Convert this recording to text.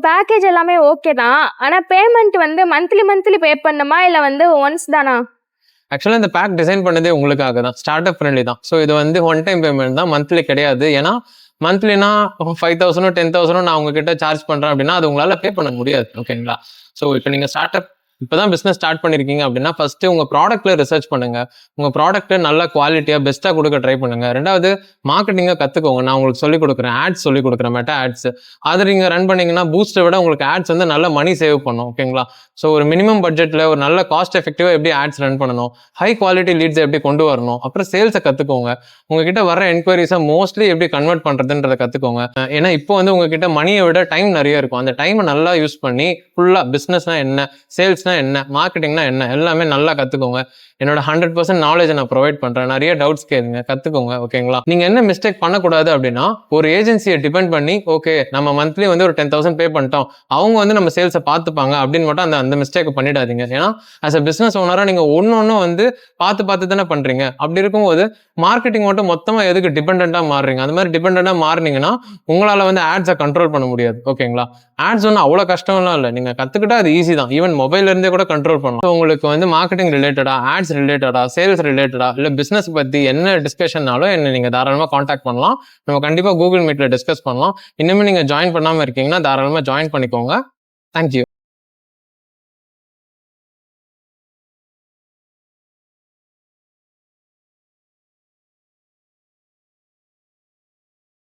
Package எல்லாமே okay தான். ஆனா பேமெண்ட் வந்து மந்த்லி பே பண்ணணுமா? இல்ல வந்து ஒன்ஸ் தானா? ஆக்சுவலாக இந்த பேக் டிசைன் பண்ணதே உங்களுக்காக தான், ஸ்டார்ட் அப் ஃப்ரெண்ட்லி தான். ஸோ இது வந்து ஒன் டைம் பேமெண்ட் தான், மந்த்லி கிடையாது. ஏன்னா மந்த்லினா 5,000 10,000 நான் உங்ககிட்ட சார்ஜ் பண்ணுறேன் அப்படின்னா அது உங்களால் பே பண்ண முடியாது. ஓகேங்களா? ஸோ இப்போ நீங்கள் ஸ்டார்ட் அப் இப்போதான் பிஸ்னஸ் ஸ்டார்ட் பண்ணியிருக்கீங்க அப்படின்னா ஃபர்ஸ்ட் உங்கள் ப்ராடக்ட்ல ரிசர்ச் பண்ணுங்க. உங்கள் ப்ராடக்ட் நல்ல குவாலிட்டியாக பெஸ்ட்டாக கொடுக்க ட்ரை பண்ணுங்க. ரெண்டாவது மார்க்கெட்டிங்கை கற்றுக்கோங்க. நான் உங்களுக்கு சொல்லிக் கொடுக்குறேன், ஆட்ஸ் சொல்லிக் கொடுக்குறேன், மெட்டா ஆட்ஸ். அதை நீங்கள் ரன் பண்ணீங்கன்னா பூஸ்ட்டை விட உங்களுக்கு ஆட்ஸ் வந்து நல்ல மணி சேவ் பண்ணும். ஓகேங்களா? ஸோ ஒரு மினிமம் பட்ஜெட்டில் ஒரு நல்ல காஸ்ட் எஃபெக்டிவாக எப்படி ஆட்ஸ் ரன் பண்ணணும், ஹை குவாலிட்டி லீட்ஸ் எப்படி கொண்டு வரணும், அப்புறம் சேல்ஸை கற்றுக்கோங்க. உங்ககிட்ட வர என்கொயரிஸை மோஸ்ட்லி எப்படி கன்வெர்ட் பண்ணுறதுன்றதை கற்றுக்கோங்க. ஏன்னா இப்போ வந்து உங்ககிட்ட மணியை விட டைம் நிறைய இருக்கும். அந்த டைமை நல்லா யூஸ் பண்ணி ஃபுல்லாக பிஸ்னஸ்னா என்ன, சேல்ஸ்னா என்ன, மார்க்கெட்டிங்னா என்ன, எல்லாமே நல்லா கற்றுக்கோங்க. என்னோட 100% நாலேஜை நான் ப்ரொவைட் பண்ணுறேன். நிறைய டவுட்ஸ் கேளுங்க, கற்றுக்கோங்க. ஓகேங்களா? நீங்கள் என்ன மிஸ்டேக் பண்ணக்கூடாது அப்படின்னா, ஒரு ஏஜென்சியை டிபெண்ட் பண்ணி ஓகே நம்ம மந்த்லி வந்து ஒரு 10,000 பே பண்ணிட்டோம், அவங்க வந்து நம்ம சேல்ஸை பார்த்துப்பாங்க அப்படின்னு மட்டும் அந்த மிஸ்டேக்கை பண்ணிடாதீங்க. ஏன்னா ஆஸ் அ பிஸ்னஸ் ஓனராக நீங்கள் ஒன்று வந்து பார்த்து தானே பண்ணுறீங்க. அப்படி இருக்கும்போது மார்க்கெட்டிங் மட்டும் மொத்தமாக எதுக்கு டிபெண்டாக மாறுறீங்க? அந்த மாதிரி டிபெண்டாக மாறினீங்கன்னா உங்களால் வந்து ஆட்ஸை கண்ட்ரோல் பண்ண முடியாது. ஓகேங்களா? ஆட்ஸ் ஒன்றும் அவ்வளோ கஷ்டம்லாம் இல்லை, நீங்கள் கற்றுக்கிட்டா அது ஈஸி தான். ஈவன் மொபைல்ல இருந்தே கூட கண்ட்ரோல் பண்ணலாம். உங்களுக்கு வந்து மார்க்கெட்டிங் ரிலேட்டடா, ஆட்ஸ் ரிலேட்டடா, சேல்ஸ் ரிலேட்டடா, இல்லை பிஸ்னஸ் பற்றி என்ன டிஸ்கஷன்னாலும் என்ன நீங்கள் தாராளமாக காண்டாக்ட் பண்ணலாம். நம்ம கண்டிப்பாக கூகுள் மீட்டில் டிஸ்கஸ் பண்ணலாம். இன்னுமே நீங்கள் ஜாயின் பண்ணாமல் இருக்கீங்கன்னா தாராளமாக ஜாயின் பண்ணிக்கோங்க. தேங்க்யூ.